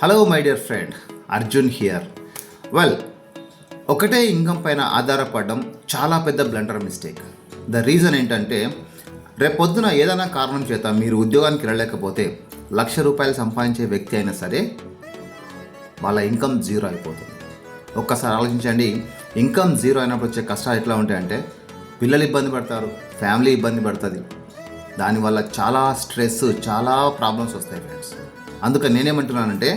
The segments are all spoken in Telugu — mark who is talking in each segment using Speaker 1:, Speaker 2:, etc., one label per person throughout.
Speaker 1: Hello my dear friend, Arjun here. ఒకటే ఇన్కమ్ పైన ఆధారపడడం చాలా పెద్ద బ్లండర్ మిస్టేక్. ద రీజన్ ఏంటంటే, రేపొద్దున ఏదైనా కారణం చేత మీరు ఉద్యోగానికి వెళ్ళలేకపోతే ₹1,00,000 సంపాదించే వ్యక్తి అయినా సరే వాళ్ళ ఇన్కమ్ జీరో అయిపోతుంది. ఒక్కసారి ఆలోచించండి, ఇన్కమ్ జీరో అయినప్పుడు వచ్చే కష్టాలు ఎట్లా ఉంటాయంటే, పిల్లలు ఇబ్బంది పడతారు, ఫ్యామిలీ ఇబ్బంది పడుతుంది, దానివల్ల చాలా స్ట్రెస్, చాలా ప్రాబ్లమ్స్ వస్తాయి ఫ్రెండ్స్. అందుకని నేనేమంటున్నానంటే,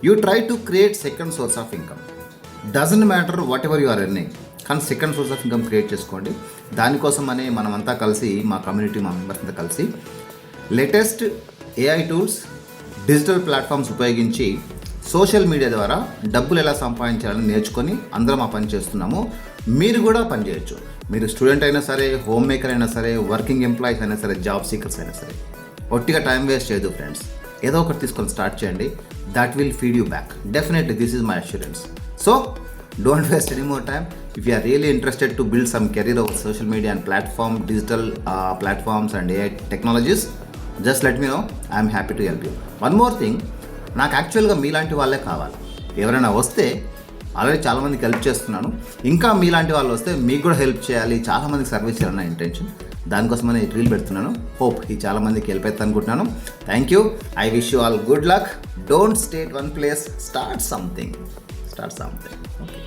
Speaker 1: you try to create second source of income. Doesn't matter whatever you are earning, కానీ second source of income create చేసుకోండి. దానికోసమనే మనమంతా కలిసి, మా కమ్యూనిటీ, మా మెంబర్స్ అంతా కలిసి latest AI tools, digital platforms ఉపయోగించి సోషల్ మీడియా ద్వారా డబ్బులు ఎలా సంపాదించాలని నేర్చుకొని అందరం ఆ పని చేస్తున్నాము. మీరు కూడా పని చేయొచ్చు. మీరు స్టూడెంట్ అయినా సరే, హోమ్ మేకర్ అయినా సరే, వర్కింగ్ ఎంప్లాయీస్ అయినా సరే, జాబ్ సీకర్స్ అయినా సరే, ఒట్టిగా టైం వేస్ట్ చేయదు ఫ్రెండ్స్. ఏదో ఒకటి తీసుకొని స్టార్ట్ చేయండి. That will feed you back. Definitely this is my assurance. So don't waste any more time. If you are really interested to build some career over social media and digital platforms and AI technologies, just let me know. I am happy to help you. One more thing, నాకు యాక్చువల్గా మీలాంటి వాళ్ళే కావాలి. ఎవరైనా వస్తే ఆల్రెడీ చాలామందికి హెల్ప్ చేస్తున్నాను, ఇంకా మీలాంటి వాళ్ళు వస్తే మీకు కూడా హెల్ప్ చేయాలి, చాలామందికి సర్వీస్ చేయాలన్న ఇంటెన్షన్. దానికోసమనే ఈ రీల్ పెడుతున్నాను. హోప్ ఈ చాలామందికి హెల్ప్ అవుతుంది అనుకుంటున్నాను. Thank you. I wish you all good luck. Don't stay at one place. Start something. Okay.